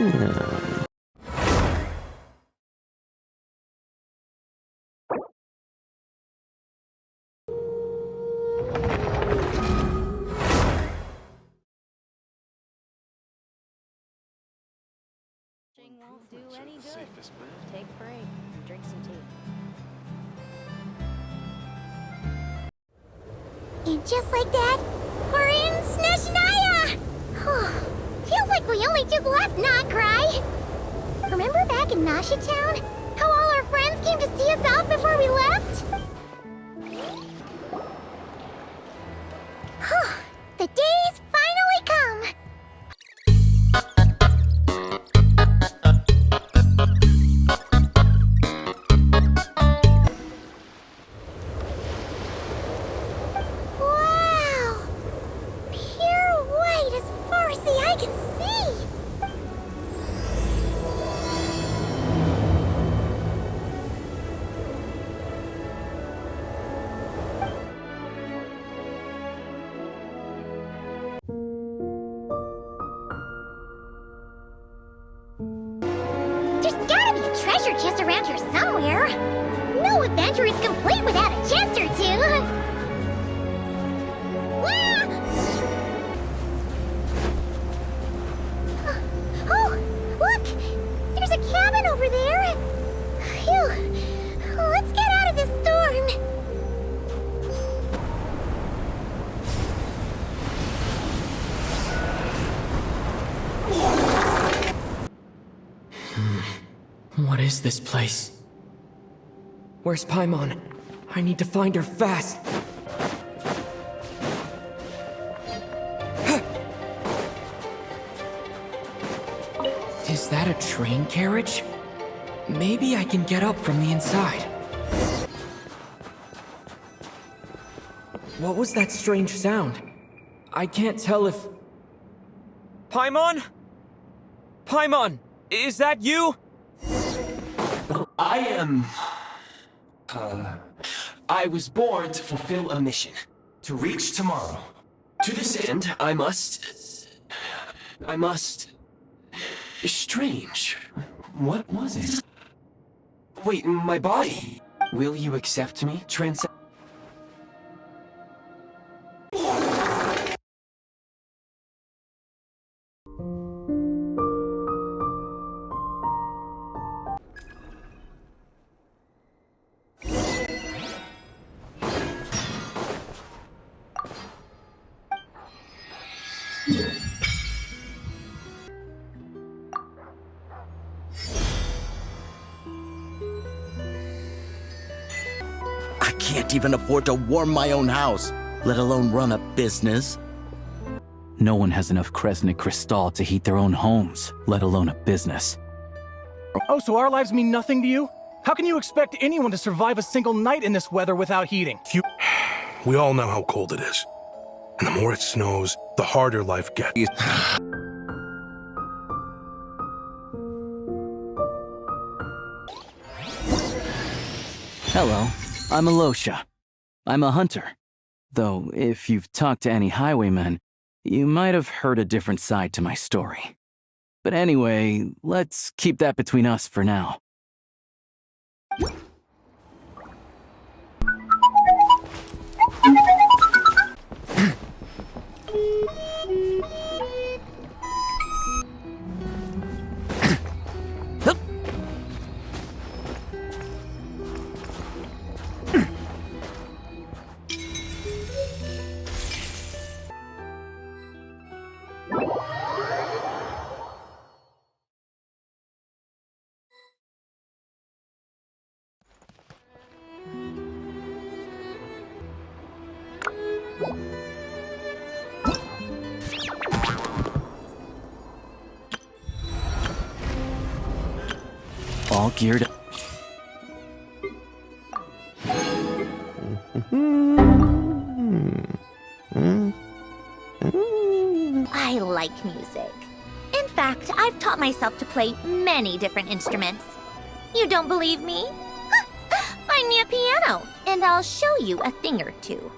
Won't do any good. Take a break, drink some tea. And just like that, we're in Snezhnaya! Feels like we only just left, not cry. Remember back in Nasha Town? How all our friends came to see us off before we left? The day's finally come! Treasure chest around here somewhere. No adventure is complete without a chest or two. Oh, look! There's a cabin over there. Phew. Let's get out of this storm. What is this place? Where's Paimon? I need to find her fast! Is that a train carriage? Maybe I can get up from the inside. What was that strange sound? I can't tell if... Paimon? Paimon! Is that you? I am... I was born to fulfill a mission. To reach tomorrow. To this end, I must... Strange. What was it? Wait, my body. Will you accept me? I can't even afford to warm my own house, let alone run a business. No one has enough Kresnik Crystal to heat their own homes, let alone a business. Oh, so our lives mean nothing to you? How can you expect anyone to survive a single night in this weather without heating? We all know how cold it is. And the more it snows, the harder life gets. Hello, I'm Alyosha. I'm a hunter. Though, if you've talked to any highwaymen, you might have heard a different side to my story. But anyway, let's keep that between us for now. All geared up. I like music. In fact, I've taught myself to play many different instruments. You don't believe me? Find me a piano, and I'll show you a thing or two.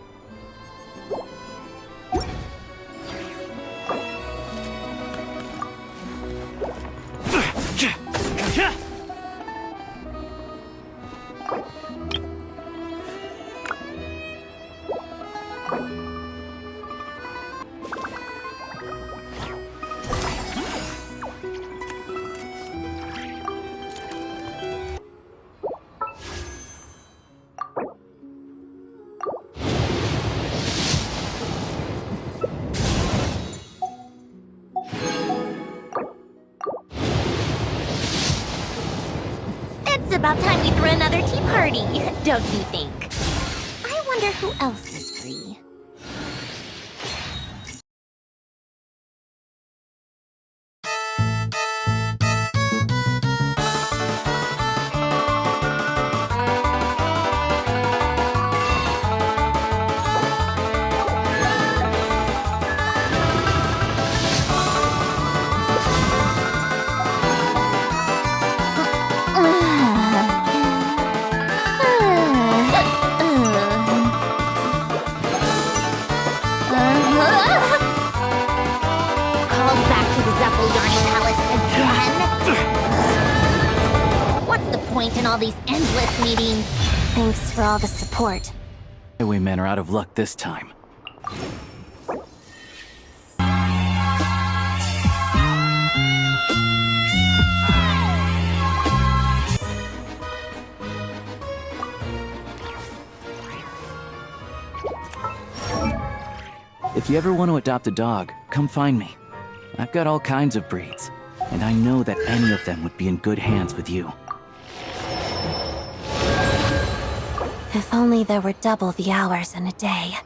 It's about time we threw another tea party, don't you think? I wonder who else is free. In all these endless meetings. Thanks for all the support. Highwaymen are out of luck this time. If you ever want to adopt a dog, come find me. I've got all kinds of breeds, and I know that any of them would be in good hands with you. If only there were double the hours in a day.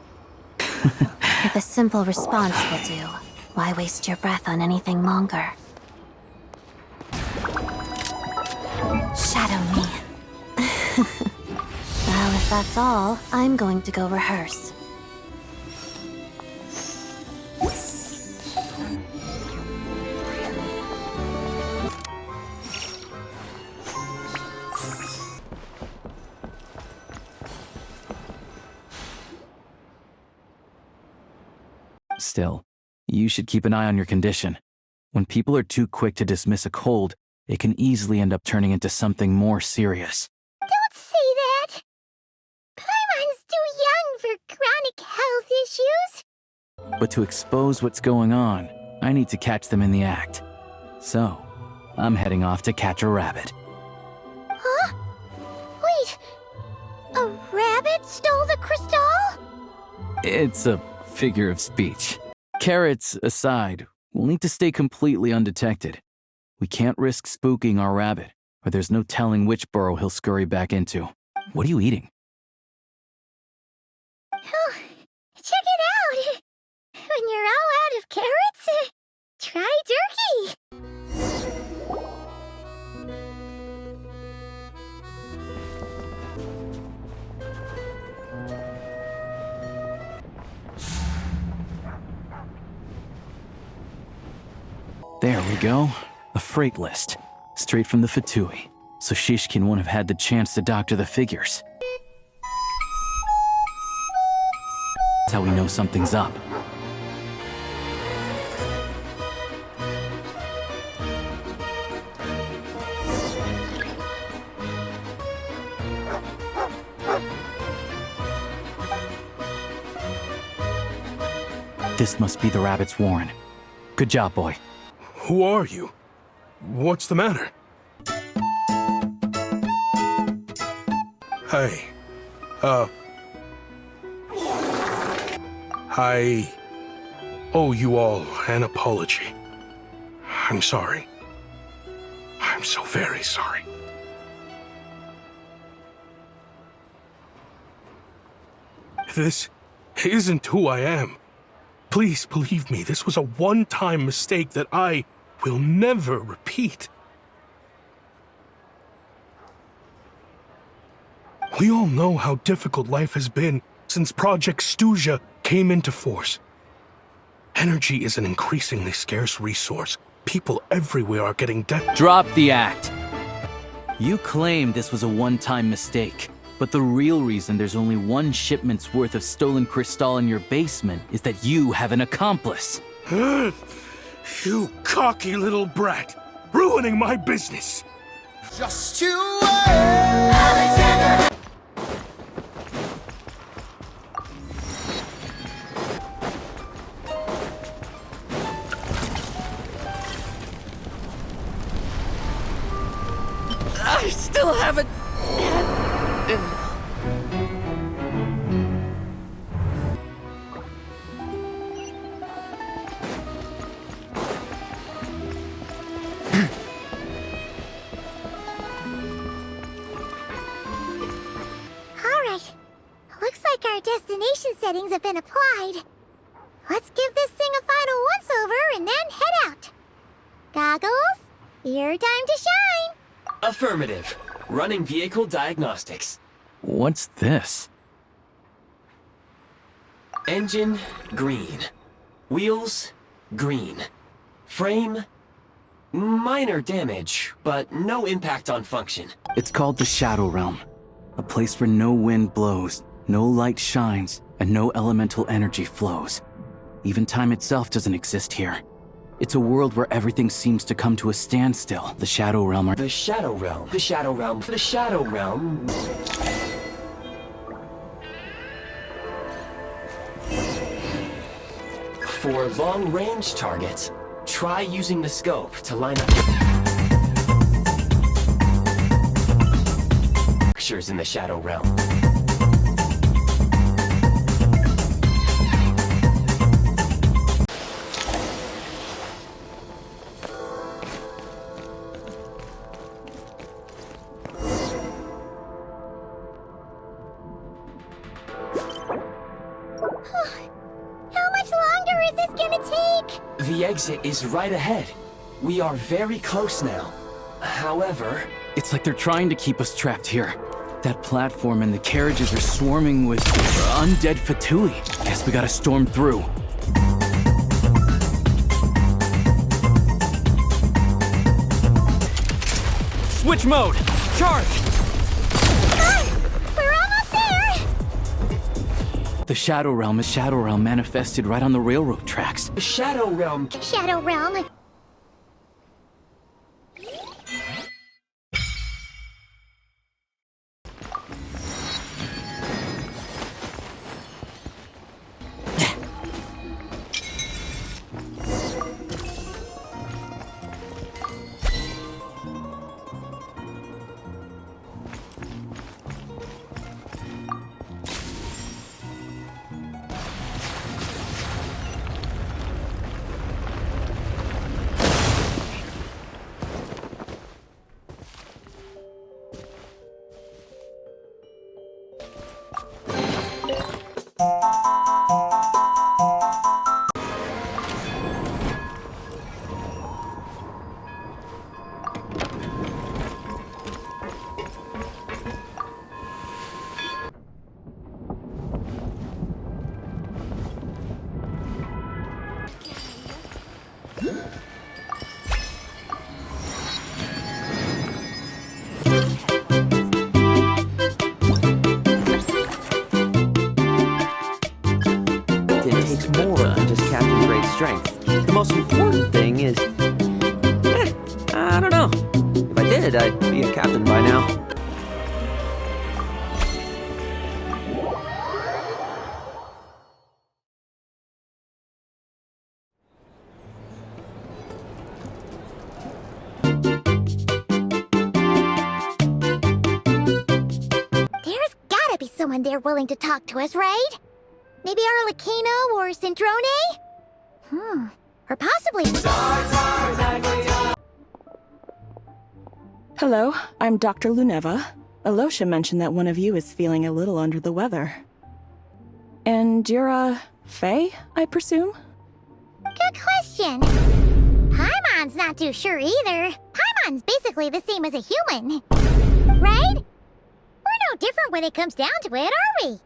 If a simple response will do, why waste your breath on anything longer? Shadow me. Well, if that's all, I'm going to go rehearse. Still, you should keep an eye on your condition. When people are too quick to dismiss a cold, it can easily end up turning into something more serious. Don't say that! Paimon's too young for chronic health issues. But to expose what's going on, I need to catch them in the act. So, I'm heading off to catch a rabbit. Huh? Wait, a rabbit stole the crystal? It's a figure of speech. Carrots aside, we'll need to stay completely undetected. We can't risk spooking our rabbit, or there's no telling which burrow he'll scurry back into. What are you eating? Oh, check it out! When you're all out of carrots, try turkey! There we go. A freight list. Straight from the Fatui. So Shishkin won't have had the chance to doctor the figures. That's how we know something's up. This must be the rabbit's warren. Good job, boy. Who are you? What's the matter? Hey. I owe you all an apology. I'm sorry. I'm so very sorry. This isn't who I am. Please believe me, this was a one-time mistake that I will never repeat. We all know how difficult life has been since Project Snezhnaya came into force. Energy is an increasingly scarce resource. People everywhere are getting death. Drop the act. You claim this was a one-time mistake, but the real reason there's only one shipment's worth of stolen crystal in your basement is that you have an accomplice. You cocky little brat. ruining my business. Just you wait. I still haven't. Alright. Looks like our destination settings have been applied. Let's give this thing a final once-over and then head out. Goggles, your time to shine. Affirmative. Running vehicle diagnostics. What's this? Engine, green. Wheels, green. Frame, minor damage, but no impact on function. It's called the Shadow Realm. A place where no wind blows, no light shines, and no elemental energy flows. Even time itself doesn't exist here. It's a world where everything seems to come to a standstill. The Shadow Realm. The Shadow Realm. The Shadow Realm. The Shadow Realm. For long-range targets, try using the scope to line up structures in the Shadow Realm. How much longer is this gonna take? The exit is right ahead. We are very close now. However... It's like they're trying to keep us trapped here. That platform and the carriages are swarming with undead fatui. Guess we gotta storm through. Switch mode! Charge! We're almost there! The Shadow Realm is Shadow Realm manifested right on the railroad tracks. The Shadow Realm... Shadow Realm. It takes more than just Captain Great strength. The most important thing is... I don't know. If I did, I'd be a captain by now. There's gotta be someone there willing to talk to us, right? Maybe Arlecchino or Centrone? Or possibly... Hello, I'm Dr. Luneva. Alyosha mentioned that one of you is feeling a little under the weather. And you're a Fae, I presume? Good question. Paimon's not too sure either. Paimon's basically the same as a human. Right? We're no different when it comes down to it, are we?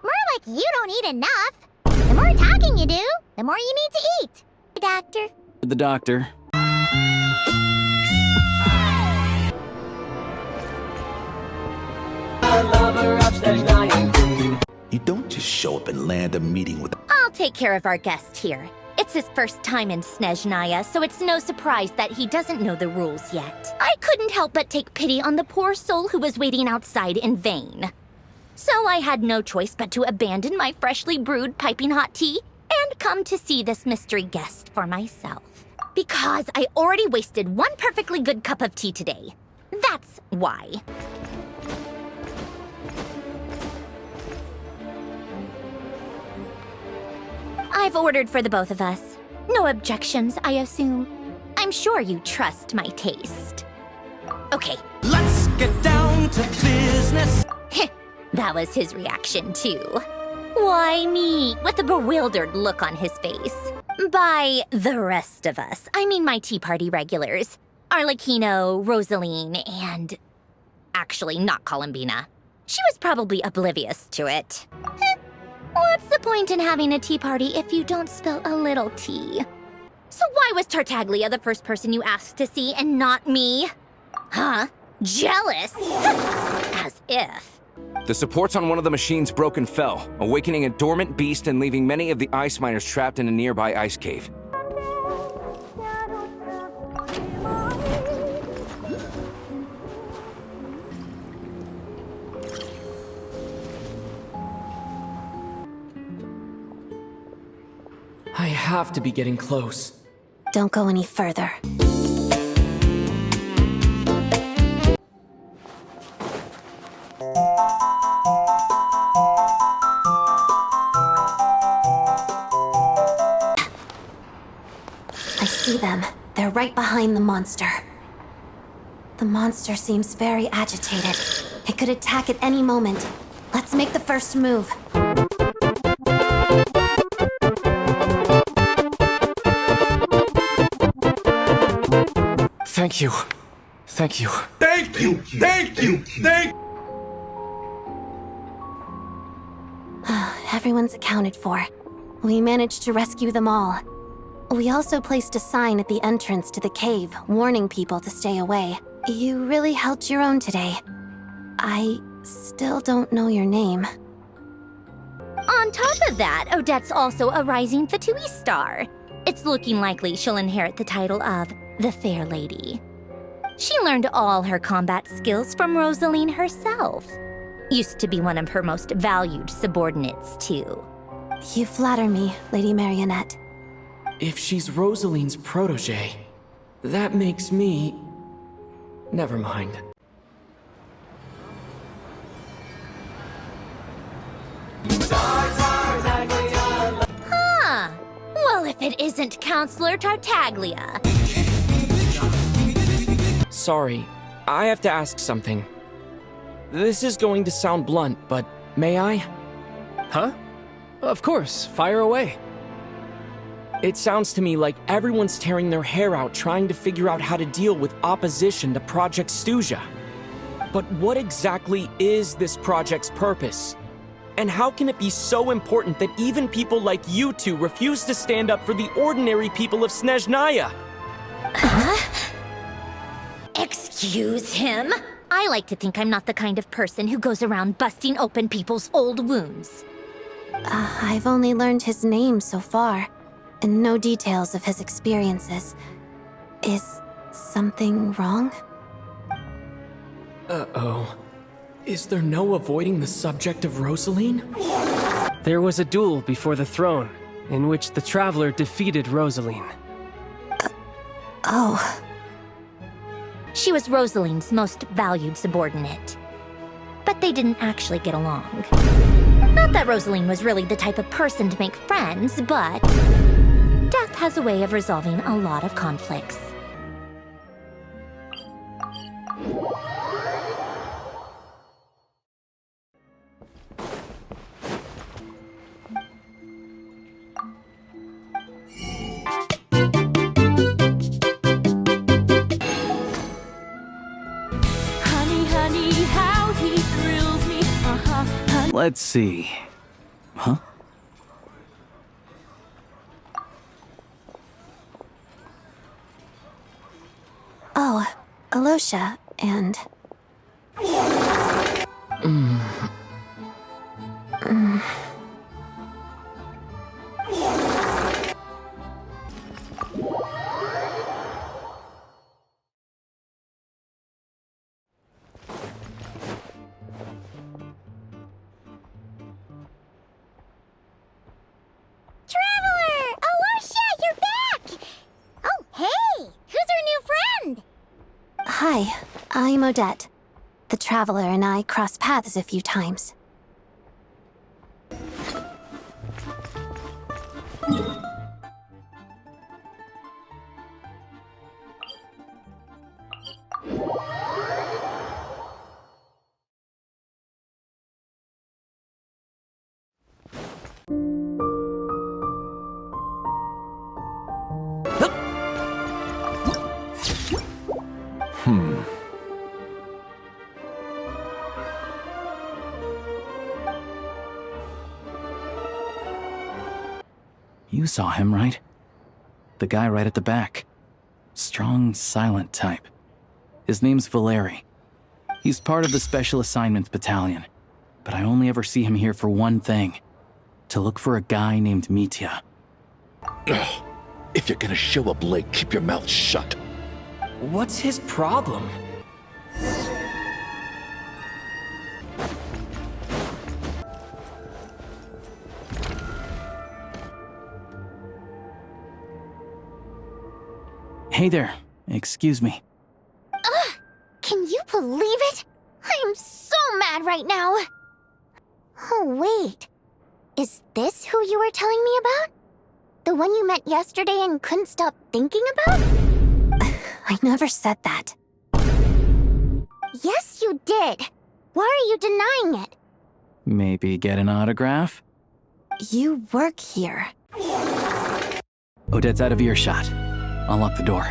More like you don't eat enough. The more talking you do, the more you need to eat. Doctor? The doctor. You don't just show up and land a meeting with... I'll take care of our guest here. It's his first time in Snezhnaya, so it's no surprise that he doesn't know the rules yet. I couldn't help but take pity on the poor soul who was waiting outside in vain. So I had no choice but to abandon my freshly brewed piping hot tea and come to see this mystery guest for myself. Because I already wasted one perfectly good cup of tea today. That's why. I've ordered for the both of us. No objections, I assume. I'm sure you trust my taste. Okay. Let's get down to business. That was his reaction, too. Why me? With a bewildered look on his face. By the rest of us, I mean my tea party regulars. Arlecchino, Rosaline, and... actually, not Columbina. She was probably oblivious to it. What's the point in having a tea party if you don't spill a little tea? So why was Tartaglia the first person you asked to see and not me? Huh? Jealous? As if. The supports on one of the machines broke and fell, awakening a dormant beast and leaving many of the ice miners trapped in a nearby ice cave. I have to be getting close. Don't go any further. I see them. They're right behind the monster. The monster seems very agitated. It could attack at any moment. Let's make the first move. Thank you. Thank you. Thank you! Thank you! Thank Everyone's accounted for. We managed to rescue them all. We also placed a sign at the entrance to the cave, warning people to stay away. You really held your own today. I still don't know your name. On top of that, Odette's also a rising Fatui star. It's looking likely she'll inherit the title of the Fair Lady. She learned all her combat skills from Rosaline herself. Used to be one of her most valued subordinates, too. You flatter me, Lady Marionette. If she's Rosaline's protege, that makes me... Never mind. Huh. Well, if it isn't Counselor Tartaglia. Sorry, I have to ask something. This is going to sound blunt, but may I? Huh? Of course, fire away. It sounds to me like everyone's tearing their hair out trying to figure out how to deal with opposition to Project Stuzha. But what exactly is this project's purpose? And how can it be so important that even people like you two refuse to stand up for the ordinary people of Snezhnaya? Excuse him? I like to think I'm not the kind of person who goes around busting open people's old wounds. I've only learned his name so far, and no details of his experiences. Is something wrong? Uh-oh. Is there no avoiding the subject of Rosaline? There was a duel before the throne, in which the Traveler defeated Rosaline. Oh. She was Rosaline's most valued subordinate. But they didn't actually get along. Not that Rosaline was really the type of person to make friends, but death has a way of resolving a lot of conflicts. Let's see. Huh? Oh, Alyosha and... Hi, I'm Odette. The Traveler and I crossed paths a few times. You saw him, right? The guy right at the back. Strong, silent type. His name's Valeri. He's part of the Special Assignments Battalion, but I only ever see him here for one thing. To look for a guy named Mitya. Ugh. If you're gonna show up late, keep your mouth shut. What's his problem? Hey there, excuse me. Ugh! Can you believe it? I am so mad right now. Oh, wait. Is this who you were telling me about? The one you met yesterday and couldn't stop thinking about? I never said that. Yes, you did. Why are you denying it? Maybe get an autograph? You work here. Odette's out of earshot. I'll lock the door.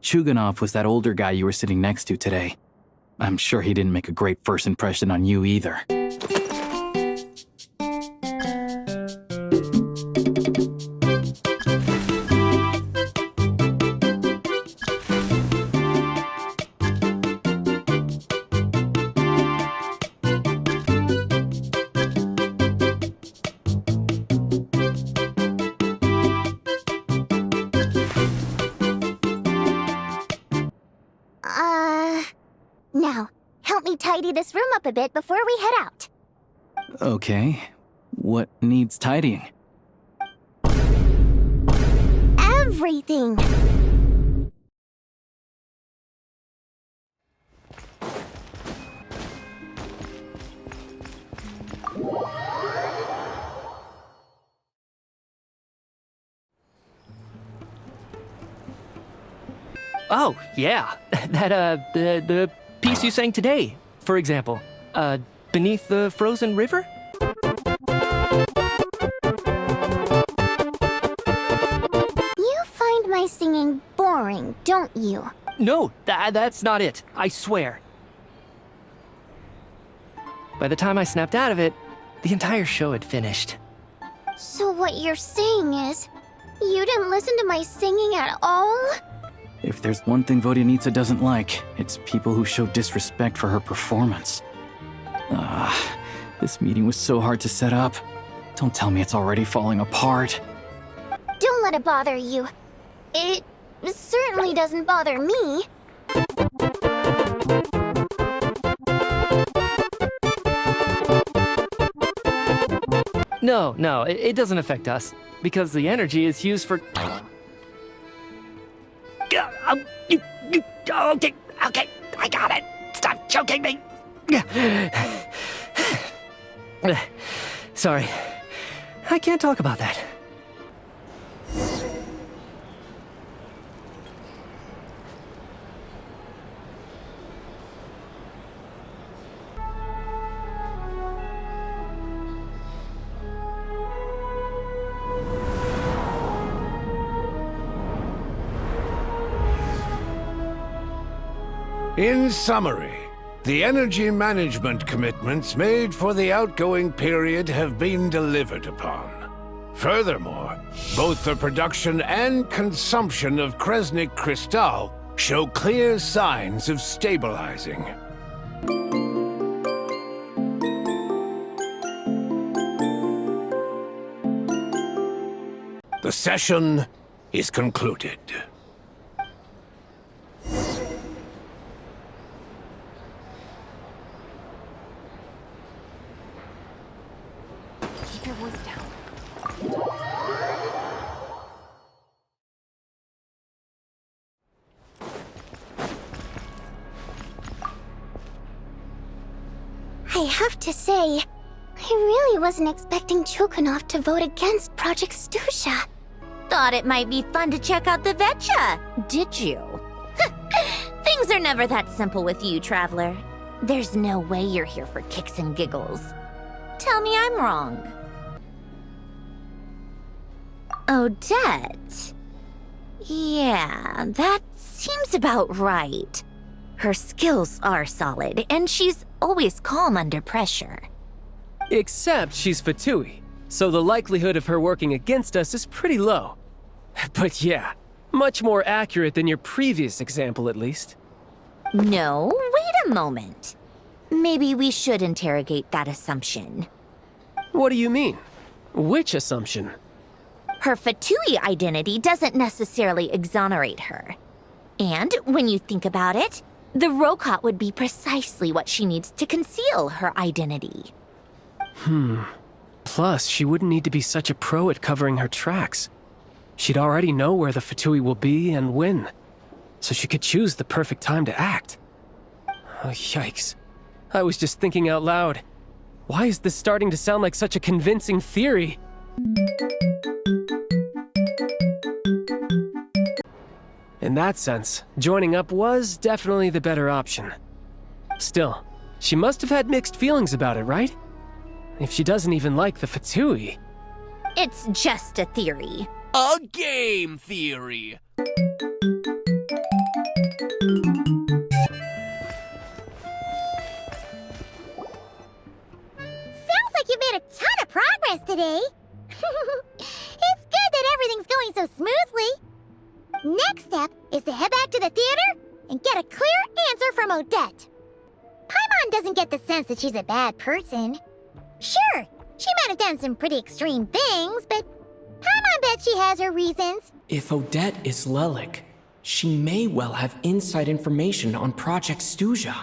Chuganov was that older guy you were sitting next to today. I'm sure he didn't make a great first impression on you either. Now, help me tidy this room up a bit before we head out. Okay. What needs tidying? Everything! Oh, yeah. The piece you sang today, for example. Beneath the Frozen River? You find my singing boring, don't you? No, that's not it. I swear. By the time I snapped out of it, the entire show had finished. So what you're saying is, you didn't listen to my singing at all? If there's one thing Vodyanica doesn't like, it's people who show disrespect for her performance. This meeting was so hard to set up. Don't tell me it's already falling apart. Don't let it bother you. It certainly doesn't bother me. No, it doesn't affect us, because the energy is used for... Okay, I got it. Stop choking me. Sorry, I can't talk about that. In summary, the energy management commitments made for the outgoing period have been delivered upon. Furthermore, both the production and consumption of Kresnik Crystal show clear signs of stabilizing. The session is concluded. Keep your voice down. I have to say, I really wasn't expecting Chukhanov to vote against Project Stusha. Thought it might be fun to check out the Vetcha, did you? Things are never that simple with you, Traveler. There's no way you're here for kicks and giggles. Tell me I'm wrong. Odette. Yeah, that seems about right. Her skills are solid, and she's always calm under pressure. Except she's Fatui, so the likelihood of her working against us is pretty low. But yeah, much more accurate than your previous example, at least. No, wait a moment. Maybe we should interrogate that assumption. What do you mean? Which assumption? Her Fatui identity doesn't necessarily exonerate her. And when you think about it, the Rokot would be precisely what she needs to conceal her identity. Plus, she wouldn't need to be such a pro at covering her tracks. She'd already know where the Fatui will be and when, so she could choose the perfect time to act. Oh, yikes. I was just thinking out loud. Why is this starting to sound like such a convincing theory? In that sense, joining up was definitely the better option. Still, she must have had mixed feelings about it, right? If she doesn't even like the Fatui. It's just a theory. A game theory! Sounds like you made a ton of progress today. It's good that everything's going so smoothly. Next step is to head back to the theater and get a clear answer from Odette. Paimon doesn't get the sense that she's a bad person. Sure, she might have done some pretty extreme things, but Paimon bet she has her reasons. If Odette is Lelik, she may well have inside information on Project Stusha.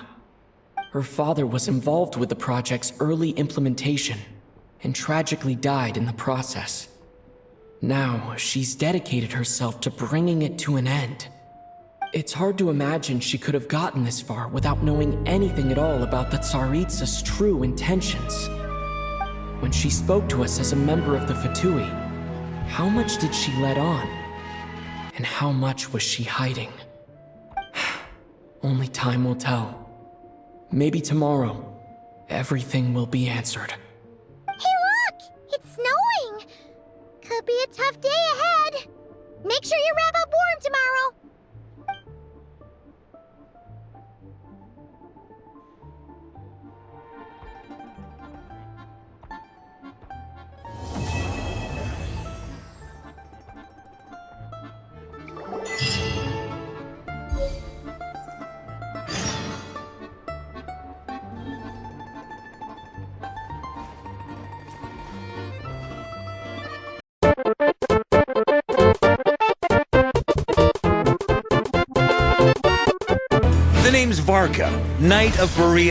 Her father was involved with the project's early implementation and tragically died in the process. Now, she's dedicated herself to bringing it to an end. It's hard to imagine she could have gotten this far without knowing anything at all about the Tsaritsa's true intentions. When she spoke to us as a member of the Fatui, how much did she let on? And how much was she hiding? Only time will tell. Maybe tomorrow, everything will be answered. Hey look! It's snowing! Could be a tough day ahead. Make sure you wrap up warm tomorrow. The name's Varka, Knight of Berea.